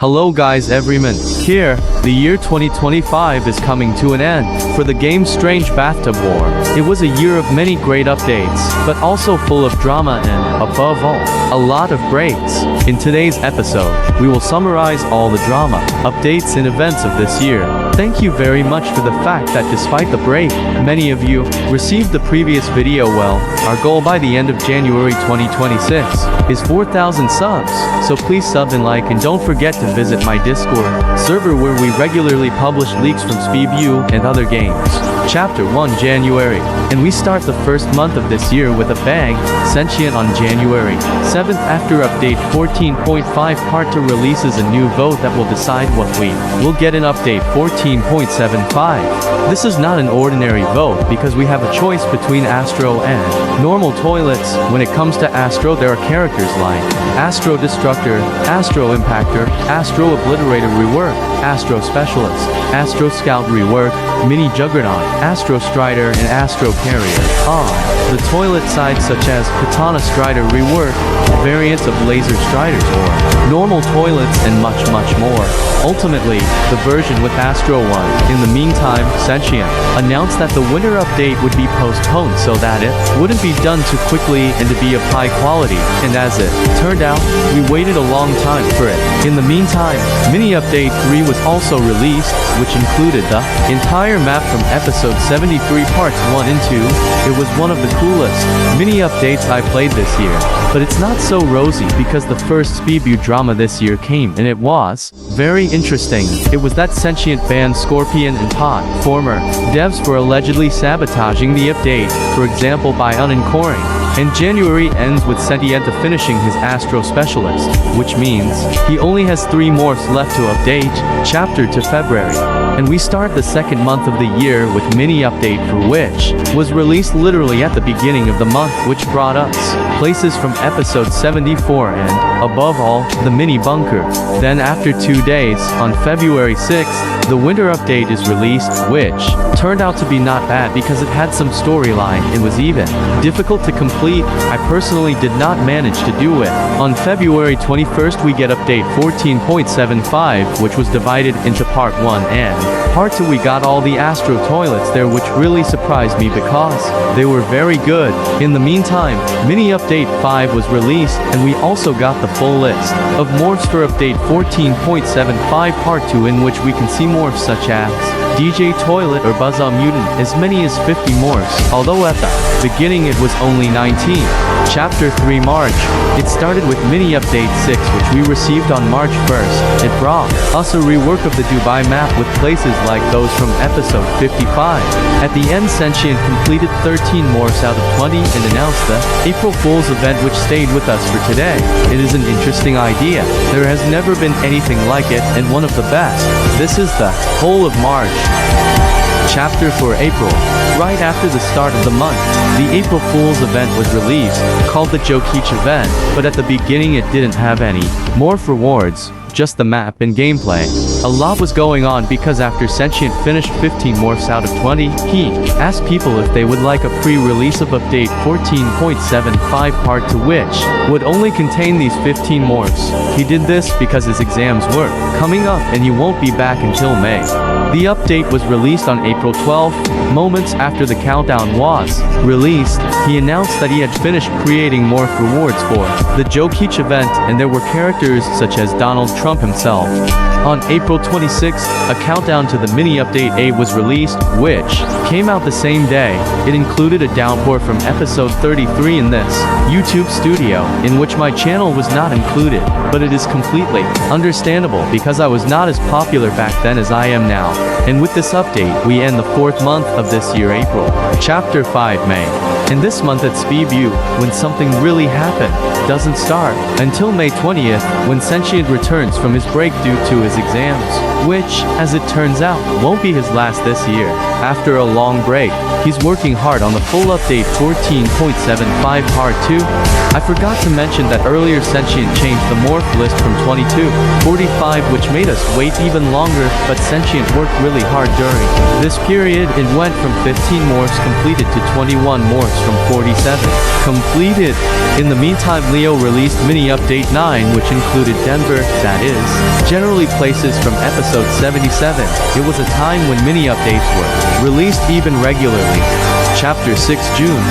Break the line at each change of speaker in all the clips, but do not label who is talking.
Hello guys everyone, here, the year 2025 is coming to an end. For the game Strange Bathtub War, it was a year of many great updates, but also full of drama and, above all, a lot of breaks. In today's episode, we will summarize all the drama, updates and events of this year. Thank you very much for the fact that despite the break, many of you received the previous video well. Our goal by the end of January 2026 is 4,000 subs, so please sub and like and don't forget to visit my Discord server where we regularly publish leaks from SpeedView and other games. Chapter 1 January. And we start the first month of this year with a bang, Sentient on January 7th after update 14.5 Part 2 releases a new vote that will decide what we will get in update 14.75. This is not an ordinary vote because we have a choice between Astro and normal toilets. When it comes to Astro, there are characters like Astro Destructor, Astro Impactor, Astro Obliterator Rework, Astro Specialist, Astro Scout Rework, Mini Juggernaut, Astro Strider and Astro Carrier. On the toilet side, such as Katana Strider Rework, variants of Laser Striders or normal toilets and much more. Ultimately, the version with Astro 1. In the meantime, Sentient announced that the winter update would be postponed so that it wouldn't be done too quickly and to be of high quality, and as it turned out, we waited a long time for it. In the meantime, Mini Update 3 was also released, which included the entire map from episode 73 parts 1 and 2. It was one of the coolest mini updates I played this year, but it's not so rosy because the first SpeedView drama this year came and it was very interesting. It was that Sentient banned Scorpion and Pot, former devs, for allegedly sabotaging the update, for example by unencoring. And January ends with Sentient finishing his Astro Specialist, which means he only has 3 morphs left to update, chapter to February. And we start the second month of the year with Mini Update 4, which was released literally at the beginning of the month, which brought us places from episode 74 and, above all, the Mini Bunker. Then after 2 days, on February 6th, the winter update is released, which turned out to be not bad because it had some storyline and was even difficult to complete. I personally did not manage to do it. On February 21st we get update 14.75, which was divided into part 1 and part 2. We got all the Astro toilets there, which really surprised me because they were very good. In the meantime, Mini Update 5 was released and we also got the full list of morphs for update 14.75 part 2, in which we can see morphs such as DJ Toilet or Buzzaw Mutant, as many as 50 morphs, although at the beginning it was only 19. Chapter 3 March. It started with Mini Update 6, which we received on March 1st. It brought us a rework of the Dubai map with places like those from episode 55. At the end, Sentient completed 13 morphs out of 20 and announced the April Fool's event, which stayed with us for today. It is an interesting idea. There has never been anything like it, and one of the best. This is the whole of March. Chapter for April. Right after the start of the month, the April Fool's event was released, called the Jokeech event, but at the beginning it didn't have any morph rewards, just the map and gameplay. A lot was going on because after Sentient finished 15 morphs out of 20, he asked people if they would like a pre-release of update 14.75 part 2, which would only contain these 15 morphs. He did this because his exams were coming up and he won't be back until May. The update was released on April 12th. Moments after the countdown was released, he announced that he had finished creating morph rewards for the Jokeech event, and there were characters such as Donald Trump himself. On April 26th, a countdown to the Mini Update 8 was released, which came out the same day. It included a downpour from episode 33 in this YouTube studio, in which my channel was not included, but it is completely understandable because I was not as popular back then as I am now. And with this update, we end the 4th month of this year, April. Chapter 5 May. And this month at SpeedView, when something really happened, doesn't start until May 20th, when Sentient returns from his break due to his exams, which, as it turns out, won't be his last this year. After a long break, he's working hard on the full update 14.75 part 2. I forgot to mention that earlier Sentient changed the morph list from 20 to 45, which made us wait even longer, but Sentient worked really hard during this period and went from 15 morphs completed to 21 morphs from 47. Completed. In the meantime, Leo released mini update 9, which included Denver, that is, generally places from episode 77. It was a time when mini updates were released even regularly. Chapter 6 June.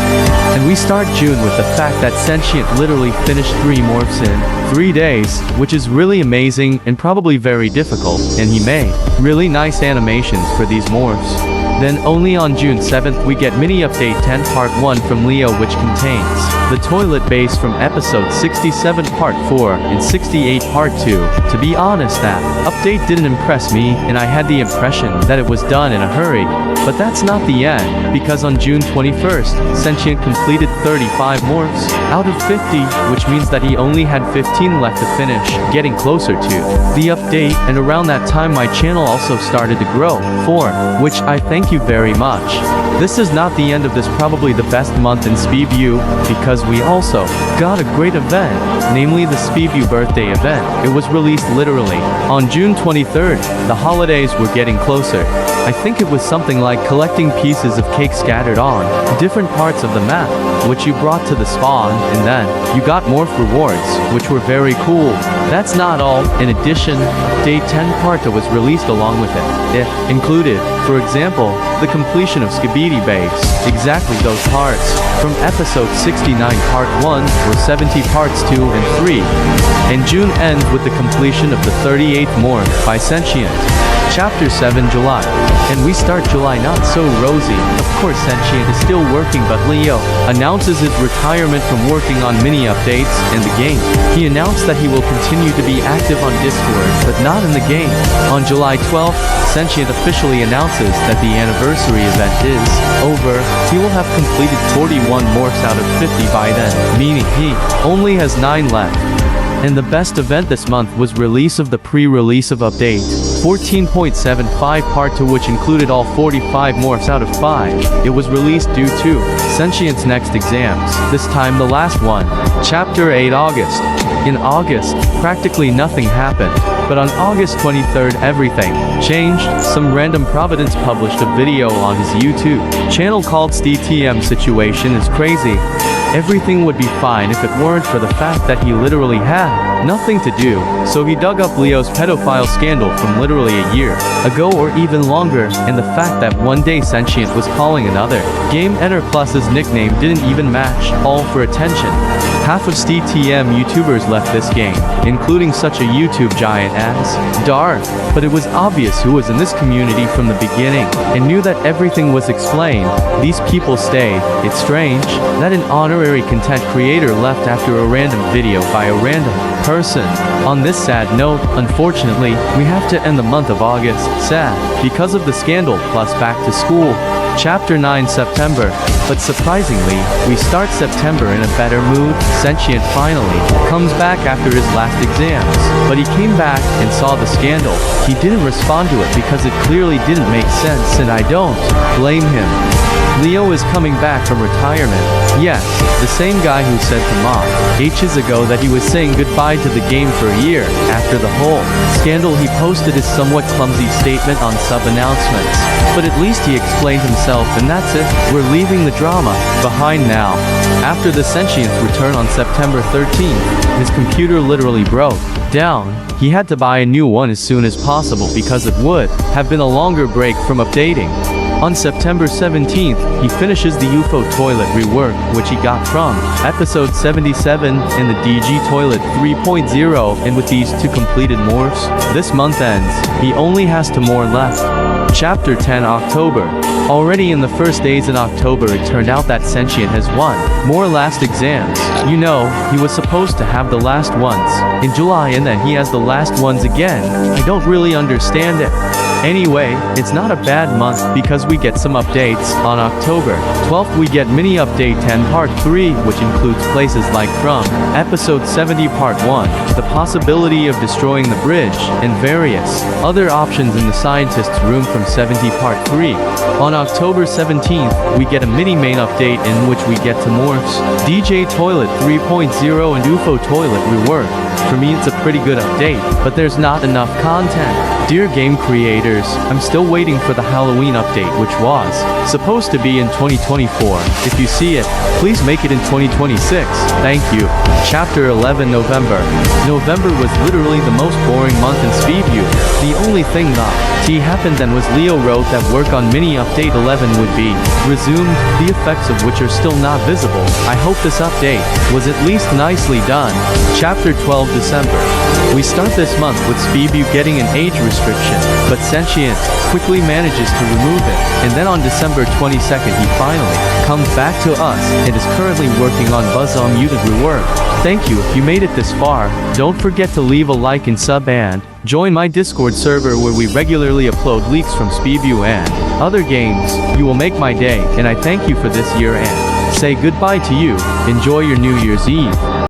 And we start June with the fact that Sentient literally finished 3 morphs in 3 days, which is really amazing and probably very difficult, and he made really nice animations for these morphs. Then only on June 7th we get mini update 10 part 1 from Leo, which contains the toilet base from episode 67 part 4 and 68 part 2. To be honest, that update didn't impress me, and I had the impression that it was done in a hurry. But that's not the end, because on June 21st, Sentient completed 35 morphs out of 50, which means that he only had 15 left to finish, getting closer to the update, and around that time my channel also started to grow, for which I thank you very much. This is not the end of this, probably the best month in SpeedView, because we also got a great event, namely the SpeedView birthday event. It was released literally on June 23rd. The holidays were getting closer. I think it was something like collecting pieces of cake scattered on different parts of the map, which you brought to the spawn, and then you got morph rewards, which were very cool. That's not all. In addition, Day 10 part 2 was released along with it. It included, for example, the completion of Skibidi Base, exactly those parts, from episode 69 part 1, or 70 parts 2 and 3. And June ends with the completion of the 38th morph by Sentient. Chapter 7 July. And we start July not so rosy. Of course Sentient is still working, but Leo announces his retirement from working on mini updates and the game. He announced that he will continue to be active on Discord, but not in the game. On July 12th, Sentient officially announces that the anniversary event is over. He will have completed 41 morphs out of 50 by then, meaning he only has 9 left. And the best event this month was release of the pre-release of update 14.75 part 2, which included all 45 morphs out of 5. It was released due to Sentient's next exams, this time the last one. Chapter 8 August. In August, practically nothing happened, but on August 23rd everything changed. Some random Providence published a video on his YouTube channel called "STTM Situation is Crazy." Everything would be fine if it weren't for the fact that he literally had nothing to do, so he dug up Leo's pedophile scandal from literally a year ago or even longer, and the fact that one day Sentient was calling another game Enter Plus's nickname didn't even match, all for attention. Half of STTM YouTubers left this game, including such a YouTube giant as Dark, but it was obvious who was in this community from the beginning, and knew that everything was explained. These people stayed. It's strange that an honorary content creator left after a random video by a random person. On this sad note, unfortunately, we have to end the month of August sad because of the scandal plus back to school. Chapter 9 September. But surprisingly, we start September in a better mood. Sentient finally comes back after his last exams, but he came back and saw the scandal. He didn't respond to it because it clearly didn't make sense, and I don't blame him. Leo is coming back from retirement. Yes, the same guy who said to Mom ages ago that he was saying goodbye to the game for a year. After the whole scandal, he posted his somewhat clumsy statement on sub-announcements. But at least he explained himself, and that's it. We're leaving the drama behind now. After the Sentient's return on September 13th, his computer literally broke down. He had to buy a new one as soon as possible because it would have been a longer break from updating. On September 17th, he finishes the UFO toilet rework, which he got from episode 77 and the DG toilet 3.0, and with these 2 completed morphs, this month ends. He only has 2 more left. Chapter 10 October. Already in the first days in October, it turned out that Sentient has 1 more last exams. You know, he was supposed to have the last ones in July, and then he has the last ones again. I don't really understand it. Anyway, it's not a bad month because we get some updates. On October 12th we get mini update 10 part 3, which includes places like from episode 70 part 1, the possibility of destroying the bridge, and various other options in the scientist's room from 70 part 3. On October 17th, we get a mini main update in which we get to morphs, DJ Toilet 3.0 and UFO Toilet Rework. For me it's a pretty good update, but there's not enough content. Dear game creators, I'm still waiting for the Halloween update which was supposed to be in 2024. If you see it, please make it in 2026. Thank you. Chapter 11 November. November was literally the most boring month in Speedview. The only thing that happened then was Leo wrote that work on mini update 11 would be resumed, the effects of which are still not visible. I hope this update was at least nicely done. Chapter 12 December. We start this month with Speedview getting an age restriction, but Sentient quickly manages to remove it, and then on December 22nd he finally comes back to us and is currently working on Buzz on Muted rework. Thank you if you made it this far. Don't forget to leave a like and sub and join my Discord server where we regularly upload leaks from Speedview and other games. You will make my day, and I thank you for this year and say goodbye to you. Enjoy your New Year's Eve.